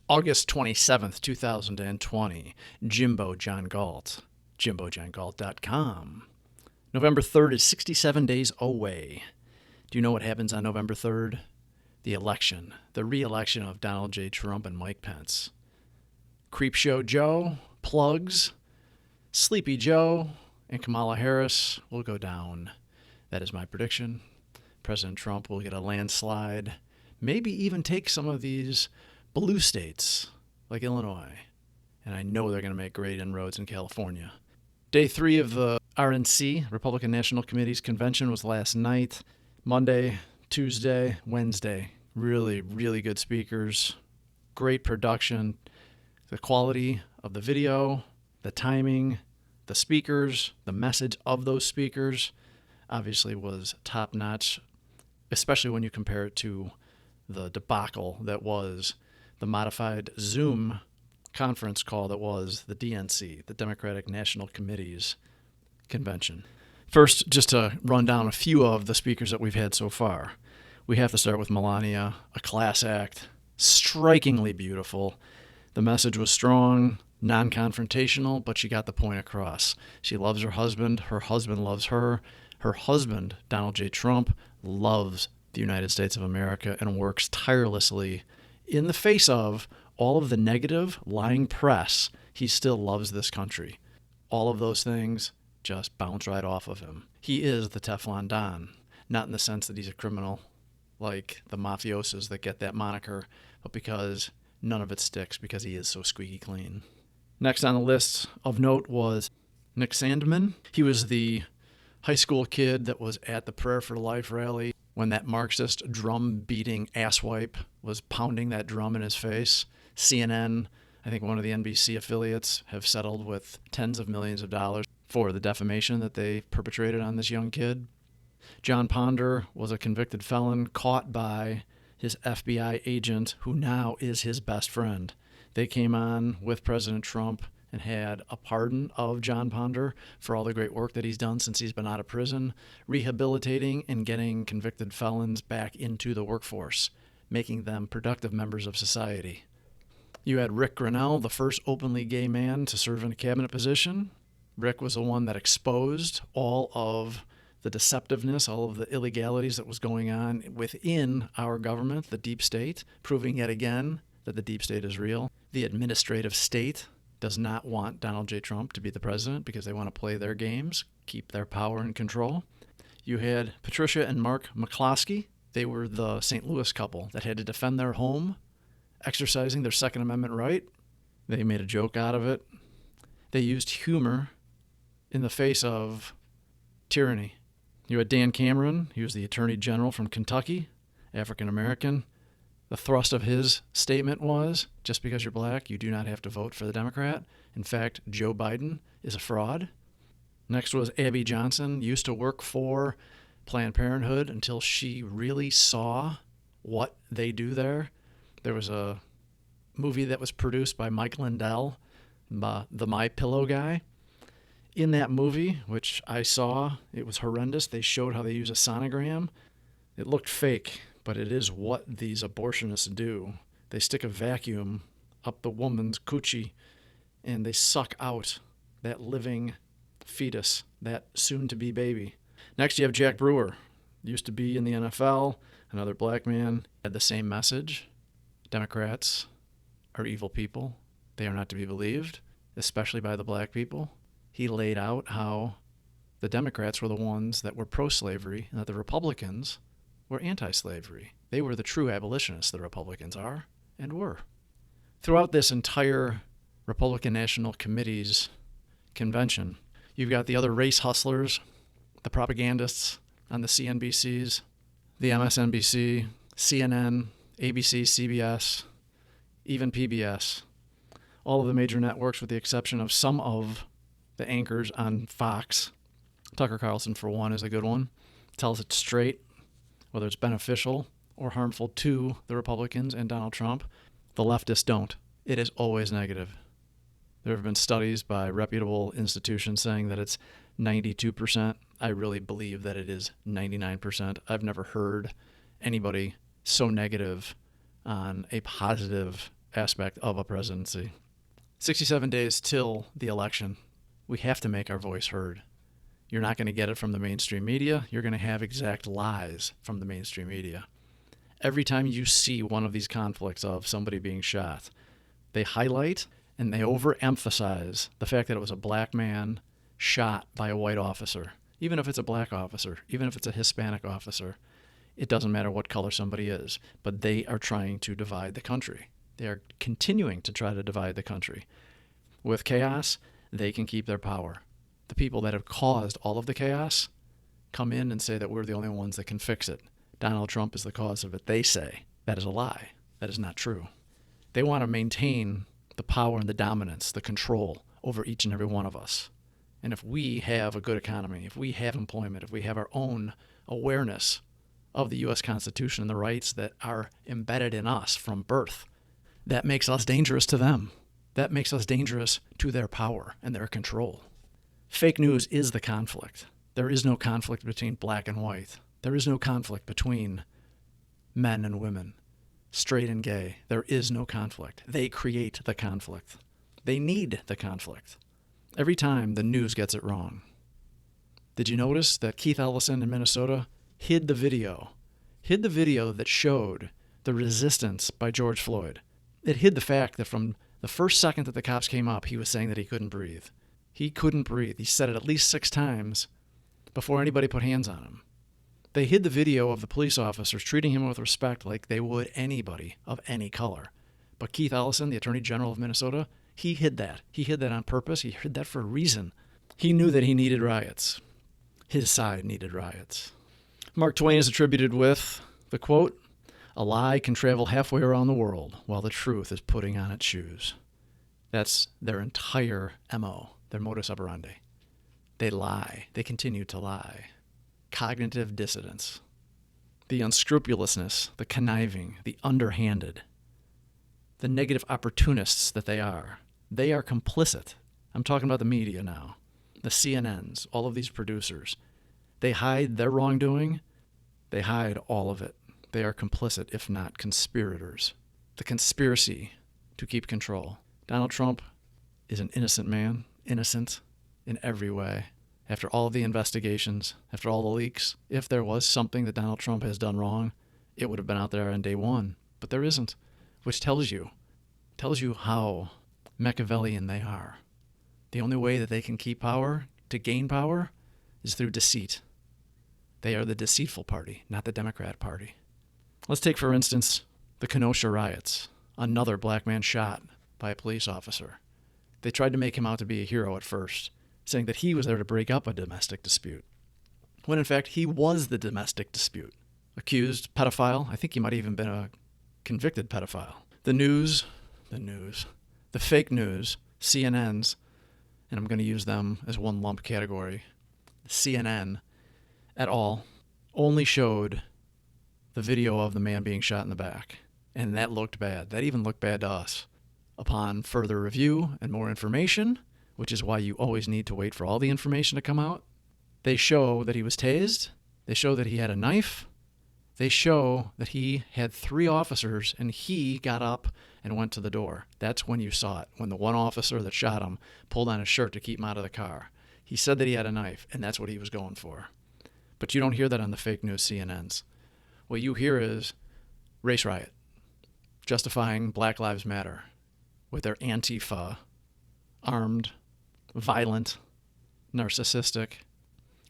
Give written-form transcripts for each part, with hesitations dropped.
August 27th, 2020, Jimbo John Galt, JimboJohnGalt.com. November 3rd is 67 days away. Do you know what happens on November 3rd? The election, the re-election of Donald J. Trump and Mike Pence. Creepshow Joe, Plugs, Sleepy Joe, and Kamala Harris will go down. That is my prediction. President Trump will get a landslide, maybe even take some of these blue states like Illinois. And I know they're going to make great inroads in California. Day 3 of the RNC, Republican National Committee's convention, was last night. Monday, Tuesday, Wednesday. Really, really good speakers. Great production. The quality of the video, the timing, the speakers, the message of those speakers obviously was top-notch, especially when you compare it to the debacle that was the modified Zoom conference call that was the DNC, the Democratic National Committee's convention. First, just to run down a few of the speakers that we've had so far. We have to start with Melania, a class act, strikingly beautiful. The message was strong, non-confrontational, but she got the point across. She loves her husband loves her. Her husband, Donald J. Trump, loves the United States of America and works tirelessly in the face of all of the negative, lying press. He still loves this country. All of those things just bounce right off of him. He is the Teflon Don, not in the sense that he's a criminal like the mafiosos that get that moniker, but because none of it sticks because he is so squeaky clean. Next on the list of note was Nick Sandman. He was the high school kid that was at the Prayer for Life rally when that Marxist drum-beating asswipe was pounding that drum in his face. CNN, I think one of the NBC affiliates, have settled with tens of millions of dollars for the defamation that they perpetrated on this young kid. John Ponder was a convicted felon caught by his FBI agent, who now is his best friend. They came on with President Trump and had a pardon of John Ponder for all the great work that he's done since he's been out of prison, rehabilitating and getting convicted felons back into the workforce, making them productive members of society. You had Rick Grinnell, the first openly gay man to serve in a cabinet position. Rick was the one that exposed all of the deceptiveness, all of the illegalities that was going on within our government, the deep state, proving yet again that the deep state is real. The administrative state does not want Donald J. Trump to be the president because they want to play their games, keep their power and control. You had Patricia and Mark McCloskey. They were the St. Louis couple that had to defend their home, exercising their Second Amendment right. They made a joke out of it. They used humor in the face of tyranny. You had Dan Cameron. He was the Attorney General from Kentucky, African American. The thrust of his statement was, just because you're black, you do not have to vote for the Democrat. In fact, Joe Biden is a fraud. Next was Abby Johnson, used to work for Planned Parenthood until she really saw what they do there. There was a movie that was produced by Mike Lindell, the My Pillow guy. In that movie, which I saw, it was horrendous. They showed how they use a sonogram. It looked fake, but it is what these abortionists do. They stick a vacuum up the woman's coochie, and they suck out that living fetus, that soon-to-be baby. Next, you have Jack Brewer. Used to be in the NFL, another black man, had the same message. Democrats are evil people. They are not to be believed, especially by the black people. He laid out how the Democrats were the ones that were pro-slavery and that the Republicans were anti-slavery. They were the true abolitionists, the Republicans are and were. Throughout this entire Republican National Committee's convention, you've got the other race hustlers, the propagandists on the CNBCs, the MSNBC, CNN, ABC, CBS, even PBS, all of the major networks with the exception of some of the anchors on Fox. Tucker Carlson, for one, is a good one. Tells it straight, whether it's beneficial or harmful to the Republicans and Donald Trump. The leftists don't. It is always negative. There have been studies by reputable institutions saying that it's 92%. I really believe that it is 99%. I've never heard anybody so negative on a positive aspect of a presidency. 67 days till the election. We have to make our voice heard. You're not going to get it from the mainstream media. You're going to have exact lies from the mainstream media. Every time you see one of these conflicts of somebody being shot, they highlight and they overemphasize the fact that it was a black man shot by a white officer. Even if it's a black officer, even if it's a Hispanic officer, it doesn't matter what color somebody is. But they are trying to divide the country. They are continuing to try to divide the country. With chaos, they can keep their power. The people that have caused all of the chaos come in and say that we're the only ones that can fix it. Donald Trump is the cause of it. They say that is a lie. That is not true. They want to maintain the power and the dominance, the control over each and every one of us. And if we have a good economy, if we have employment, if we have our own awareness of the U.S. Constitution and the rights that are embedded in us from birth, that makes us dangerous to them. That makes us dangerous to their power and their control. Fake news is the conflict. There is no conflict between black and white. There is no conflict between men and women, straight and gay. There is no conflict. They create the conflict. They need the conflict. Every time the news gets it wrong. Did you notice that Keith Ellison in Minnesota hid the video that showed the resistance by George Floyd? It hid the fact that from the first second that the cops came up, he was saying that he couldn't breathe. He couldn't breathe. He said it at least 6 times before anybody put hands on him. They hid the video of the police officers treating him with respect like they would anybody of any color. But Keith Ellison, the Attorney General of Minnesota, he hid that. He hid that on purpose. He hid that for a reason. He knew that he needed riots. His side needed riots. Mark Twain is attributed with the quote, "A lie can travel halfway around the world while the truth is putting on its shoes." That's their entire MO, their modus operandi. They lie. They continue to lie. Cognitive dissonance. The unscrupulousness, the conniving, the underhanded, the negative opportunists that they are. They are complicit. I'm talking about the media now. The CNNs, all of these producers. They hide their wrongdoing. They hide all of it. They are complicit, if not conspirators. The conspiracy to keep control. Donald Trump is an innocent man, innocent in every way. After all of the investigations, after all the leaks, if there was something that Donald Trump has done wrong, it would have been out there on day one. But there isn't, which tells you how Machiavellian they are. The only way that they can keep power, to gain power, is through deceit. They are the deceitful party, not the Democrat Party. Let's take, for instance, the Kenosha riots. Another black man shot by a police officer. They tried to make him out to be a hero at first, saying that he was there to break up a domestic dispute, when in fact he was the domestic dispute. Accused pedophile. I think he might have even been a convicted pedophile. The fake news, CNNs, and I'm going to use them as one lump category, CNN at all, only showed the video of the man being shot in the back. And that looked bad. That even looked bad to us. Upon further review and more information, which is why you always need to wait for all the information to come out, they show that he was tased. They show that he had a knife. They show that he had 3 officers and he got up and went to the door. That's when you saw it, when the one officer that shot him pulled on his shirt to keep him out of the car. He said that he had a knife, and that's what he was going for. But you don't hear that on the fake news CNNs. What you hear is race riot, justifying Black Lives Matter with their Antifa, armed, violent, narcissistic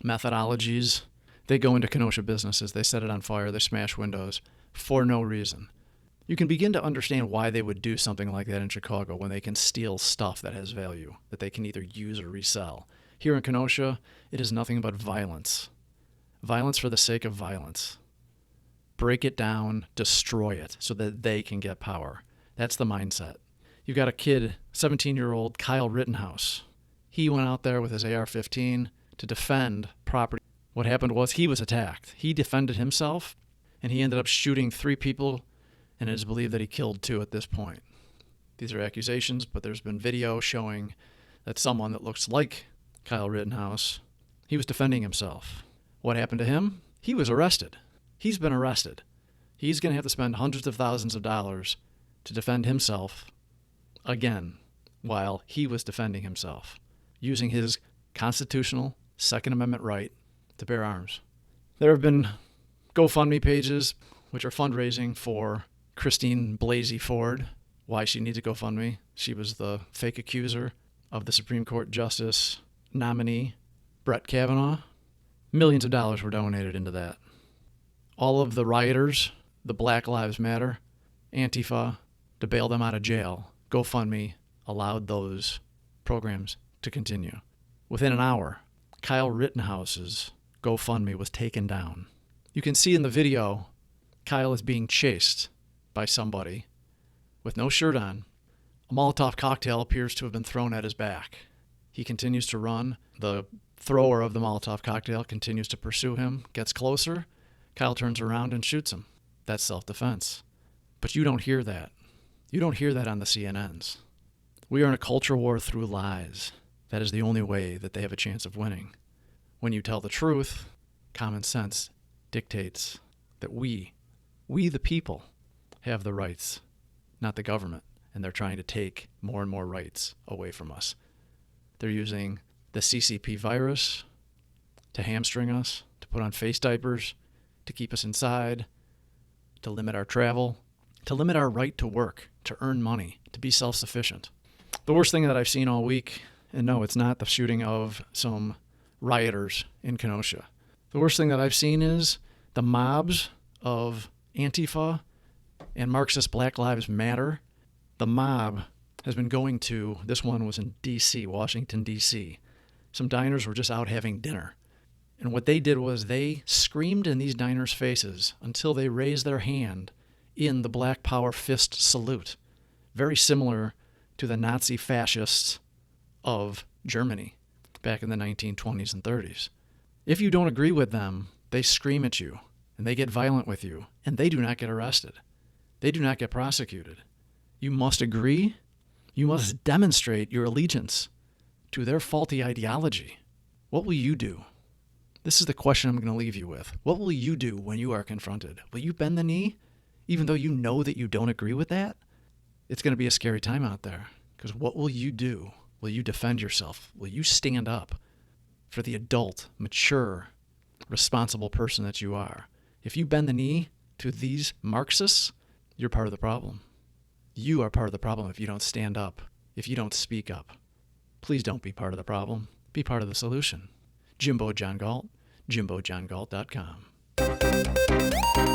methodologies. They go into Kenosha businesses, they set it on fire, they smash windows for no reason. You can begin to understand why they would do something like that in Chicago when they can steal stuff that has value, that they can either use or resell. Here in Kenosha, it is nothing but violence. Violence for the sake of violence. Break it down, destroy it, so that they can get power. That's the mindset. You've got a kid, 17-year-old Kyle Rittenhouse. He went out there with his AR-15 to defend property. What happened was he was attacked. He defended himself, and he ended up shooting 3 people, and it is believed that he killed 2 at this point. These are accusations, but there's been video showing that someone that looks like Kyle Rittenhouse, he was defending himself. What happened to him? He was arrested. He's been arrested. He's going to have to spend hundreds of thousands of dollars to defend himself again while he was defending himself, using his constitutional Second Amendment right to bear arms. There have been GoFundMe pages which are fundraising for Christine Blasey Ford. Why she needs a GoFundMe? She was the fake accuser of the Supreme Court Justice nominee, Brett Kavanaugh. Millions of dollars were donated into that. All of the rioters, the Black Lives Matter, Antifa, to bail them out of jail, GoFundMe allowed those programs to continue. Within an hour, Kyle Rittenhouse's GoFundMe was taken down. You can see in the video, Kyle is being chased by somebody with no shirt on. A Molotov cocktail appears to have been thrown at his back. He continues to run. The thrower of the Molotov cocktail continues to pursue him, gets closer. Kyle turns around and shoots him. That's self-defense. But you don't hear that. You don't hear that on the CNNs. We are in a culture war through lies. That is the only way that they have a chance of winning. When you tell the truth, common sense dictates that we the people, have the rights, not the government. And they're trying to take more and more rights away from us. They're using the CCP virus to hamstring us, to put on face diapers, to keep us inside, to limit our travel, to limit our right to work, to earn money, to be self-sufficient. The worst thing that I've seen all week, and no, it's not the shooting of some rioters in Kenosha. The worst thing that I've seen is the mobs of Antifa and Marxist Black Lives Matter. The mob has been going to, this one was in D.C., Washington, D.C. Some diners were just out having dinner. And what they did was they screamed in these diners' faces until they raised their hand in the Black Power fist salute, very similar to the Nazi fascists of Germany back in the 1920s and 30s. If you don't agree with them, they scream at you, and they get violent with you, and they do not get arrested. They do not get prosecuted. You must agree. You must demonstrate your allegiance to their faulty ideology. What will you do? This is the question I'm going to leave you with. What will you do when you are confronted? Will you bend the knee, even though you know that you don't agree with that? It's going to be a scary time out there, because what will you do? Will you defend yourself? Will you stand up for the adult, mature, responsible person that you are? If you bend the knee to these Marxists, you're part of the problem. You are part of the problem if you don't stand up, if you don't speak up. Please don't be part of the problem. Be part of the solution. Jimbo John Galt, JimboJohnGalt.com.